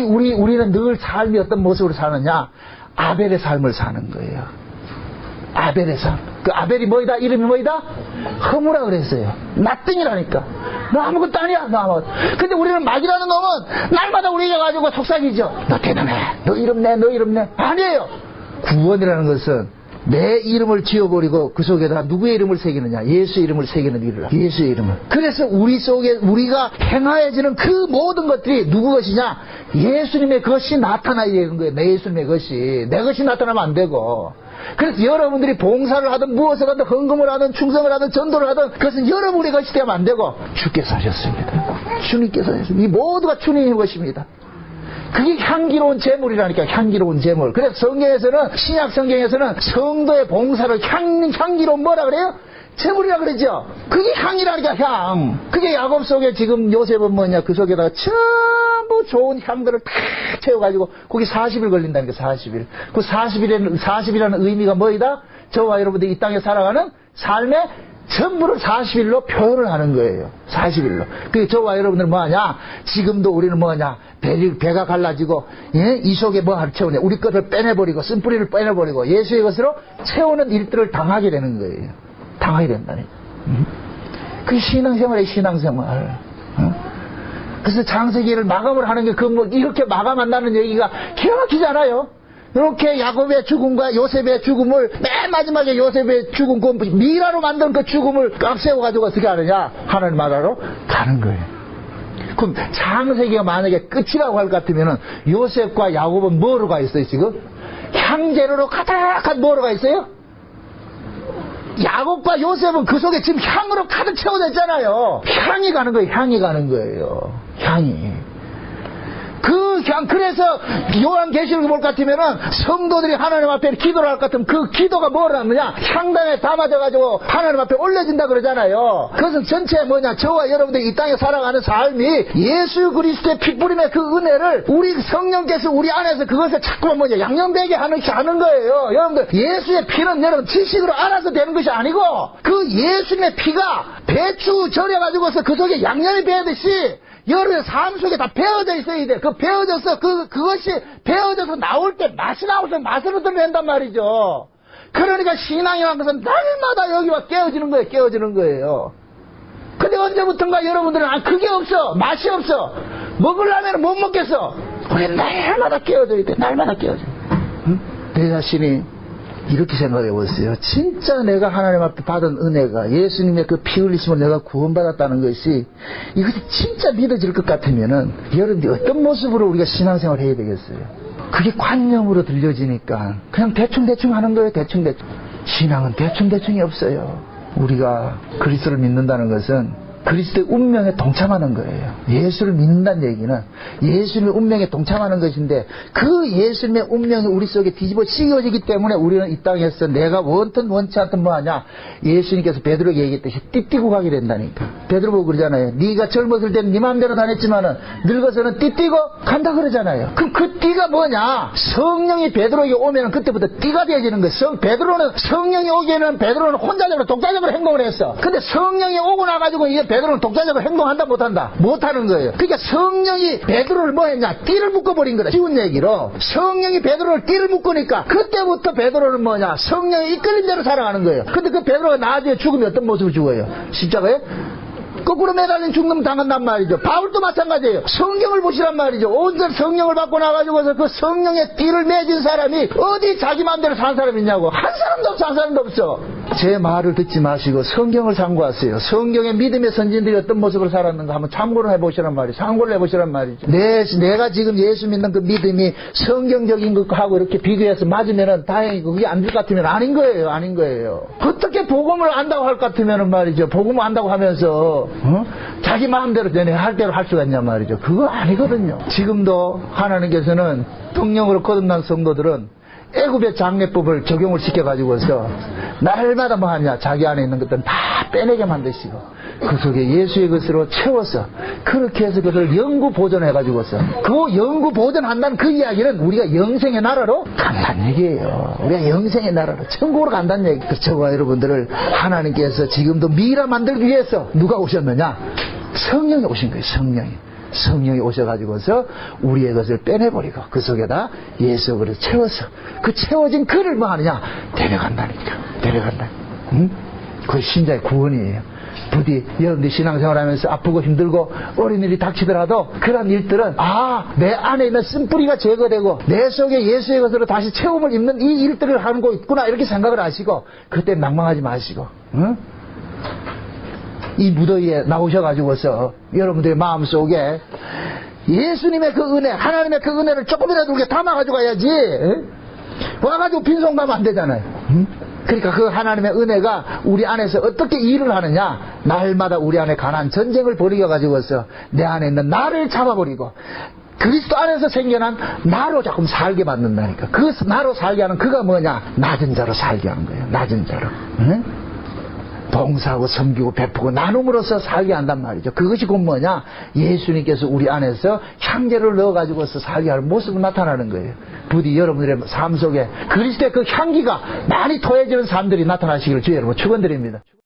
우리는 늘 삶이 어떤 모습으로 사느냐? 아벨의 삶을 사는 거예요. 아벨의 삶. 그 아벨이 뭐이다? 이름이 뭐이다? 허무라 그랬어요. 나띵이라니까. 너 아무것도 아니야. 너 아무것도. 근데 우리는 막이라는 놈은 날마다 우리가 가지고 속삭이죠. 너 대단해. 너 이름 내. 아니에요. 구원이라는 것은 내 이름을 지어버리고 그 속에다 누구의 이름을 새기느냐? 예수의 이름을 새기는 일을. 예수의 이름을. 그래서 우리 속에 우리가 행하여지는 그 모든 것들이 누구 것이냐? 예수님의 것이 나타나야 되는 거예요. 내 예수님의 것이. 내 것이 나타나면 안 되고. 그래서 여러분들이 봉사를 하든 무엇을 하든 헌금을 하든 충성을 하든 전도를 하든 그것은 여러분의 것이 되면 안 되고 주께서 하셨습니다. 주님께서 하셨습니다. 이 모두가 주님의 것입니다. 그게 향기로운 제물이라니까. 향기로운 제물. 그래서 성경에서는 신약 성경에서는 성도의 봉사를 향기로운 뭐라 그래요? 제물이라 그러죠. 그게 향이라니까. 향. 그게 야곱 속에 지금 요셉은 뭐냐 그 속에다가 전부 좋은 향들을 다 채워가지고 거기 40일 걸린다니까. 40일. 그 40일이라는 의미가 뭐이다? 저와 여러분들이 이 땅에 살아가는 삶의 전부를 40일로 표현을 하는 거예요. 40일로. 그게 저와 여러분들은 뭐하냐? 지금도 우리는 뭐하냐? 배가 갈라지고, 예? 이 속에 뭐를 채우냐? 우리 것을 빼내버리고, 쓴뿌리를 빼내버리고, 예수의 것으로 채우는 일들을 당하게 되는 거예요. 당하게 된다니. 그게 신앙생활이에요, 신앙생활. 그래서 창세기를 마감을 하는 게 이렇게 마감한다는 얘기가 기가 막히잖아요. 이렇게 야곱의 죽음과 요셉의 죽음을 맨 마지막에 요셉의 죽음, 그 미라로 만든 그 죽음을 앞세워가지고 어떻게 하느냐? 하나님 나라로 가는 거예요. 그럼 창세기가 만약에 끝이라고 할 것 같으면은 요셉과 야곱은 뭐로 가 있어요, 지금? 향재료로 가득한 뭐로 가 있어요? 야곱과 요셉은 그 속에 지금 향으로 가득 채워져 있잖아요. 향이 가는 거예요, 향이 가는 거예요. 향이. 그래서 요한계시록을 볼 것 같으면은 성도들이 하나님 앞에 기도를 할 것 같으면 그 기도가 뭐를 하느냐? 향단에 담아져가지고 하나님 앞에 올려진다 그러잖아요. 그것은 전체 뭐냐? 저와 여러분들이 이 땅에 살아가는 삶이 예수 그리스도의 핏부림의 그 은혜를 우리 성령께서 우리 안에서 그것을 자꾸만 뭐냐? 양념되게 하는 거예요. 여러분들, 예수의 피는 여러분 지식으로 알아서 되는 것이 아니고 그 예수님의 피가 배추 절여가지고서 그 속에 양념이 배듯이 여러분의 삶 속에 다 배어져 있어야 돼. 배어져서 그것이 배어져서 나올 때 맛이 나오서 맛을 얻어낸단 말이죠. 그러니까 신앙이라는 것은 날마다 여기와 깨어지는 거예요. 근데 언제부턴가 여러분들은 그게 없어. 맛이 없어. 먹으려면 못 먹겠어. 우리 날마다 깨어져야 돼. 날마다 깨어져. 응? 내 자신이 이렇게 생각해 보세요. 진짜 내가 하나님 앞에 받은 은혜가 예수님의 그 피 흘리심을 내가 구원받았다는 것이 이것이 진짜 믿어질 것 같으면은 여러분들이 어떤 모습으로 우리가 신앙생활을 해야 되겠어요? 그게 관념으로 들려지니까 그냥 대충 하는 거예요. 대충. 신앙은 대충이 없어요. 우리가 그리스도를 믿는다는 것은 그리스도의 운명에 동참하는 거예요. 예수를 믿는다는 얘기는 예수님의 운명에 동참하는 것인데 그 예수님의 운명이 우리 속에 뒤집어 씌워지기 때문에 우리는 이 땅에서 내가 원든 원치 않든 뭐하냐? 예수님께서 베드로에게 얘기했듯이 띠띠고 가게 된다니까. 베드로 보고 그러잖아요. 네가 젊었을 때는 네 마음대로 다녔지만은 늙어서는 띠띠고 간다 그러잖아요. 그럼 그 띠가 뭐냐? 성령이 베드로에게 오면은 그때부터 띠가 되어지는 거예요. 베드로는 성령이 오기에는 베드로는 혼자적으로 독자적으로 행동을 했어. 근데 성령이 오고 나가지고 이게 베드로는 독자적으로 행동한다 못한다? 못하는 거예요. 그러니까 성령이 베드로를 뭐 했냐? 띠를 묶어버린 거다. 쉬운 얘기로 성령이 베드로를 띠를 묶으니까 그때부터 베드로는 뭐냐? 성령이 이끌린 대로 살아가는 거예요. 근데 그 베드로가 나중에 죽으면 어떤 모습을 죽어요? 십자가에? 거꾸로 매달린 죽음 당한단 말이죠. 바울도 마찬가지예요. 성경을 보시란 말이죠. 온전 성령을 받고 나가지고서 그 성령의 띠를 맺은 사람이 어디 자기 마음대로 사는 사람이 있냐고. 한 사람도 없어. 제 말을 듣지 마시고 성경을 참고하세요. 성경의 믿음의 선진들이 어떤 모습을 살았는가 한번 참고를 해보시란 말이죠. 참고를 해보시란 말이죠. 내가 지금 예수 믿는 그 믿음이 성경적인 것하고 이렇게 비교해서 맞으면은 다행이고 그게 안 될 것 같으면 아닌 거예요. 어떻게 복음을 안다고 할 것 같으면은 말이죠. 복음을 안다고 하면서 자기 마음대로 할 대로 할 수가 있냐 말이죠. 그거 아니거든요. 지금도 하나님께서는 성령으로 거듭난 성도들은 애굽의 장례법을 적용을 시켜가지고서 날마다 뭐 하냐? 자기 안에 있는 것들은 다 빼내게 만드시고 그 속에 예수의 것으로 채워서 그렇게 해서 그것을 영구 보존해가지고서 그 영구 보존한다는 그 이야기는 우리가 영생의 나라로 간다는 얘기예요. 우리가 영생의 나라로 천국으로 간다는 얘기. 저와 여러분들을 하나님께서 지금도 미라 만들기 위해서 누가 오셨느냐? 성령이 오신 거예요. 성령이 오셔가지고서 우리의 것을 빼내버리고 그 속에다 예수 그릇 채워서 그 채워진 그를 뭐 하느냐? 데려간다니까. 응? 그게 신자의 구원이에요. 부디 여러분들이 신앙생활하면서 아프고 힘들고 어려운 일이 닥치더라도 그런 일들은 내 안에 있는 쓴뿌리가 제거되고 내 속에 예수의 것으로 다시 체험을 입는 이 일들을 하는 거 있구나 이렇게 생각을 하시고 그때 낭망하지 마시고 이 무더위에 나오셔가지고서 여러분들의 마음속에 예수님의 그 은혜, 하나님의 그 은혜를 조금이라도 이렇게 담아가지고 가야지. 와가지고 빈손 가면 안 되잖아요. 그러니까 그 하나님의 은혜가 우리 안에서 어떻게 일을 하느냐, 날마다 우리 안에 가난 전쟁을 벌이겨가지고서 내 안에 있는 나를 잡아버리고 그리스도 안에서 생겨난 나로 자꾸 살게 만든다니까. 그 나로 살게 하는 그가 뭐냐, 낮은 자로 살게 하는 거예요. 낮은 자로. 봉사하고 섬기고 베푸고 나눔으로써 살게 한단 말이죠. 그것이 곧 뭐냐, 예수님께서 우리 안에서 향기를 넣어가지고서 살게 하는 모습을 나타나는 거예요. 부디 여러분들의 삶 속에 그리스도의 그 향기가 많이 토해지는 삶들이 나타나시기를 주의 여러분 축원드립니다.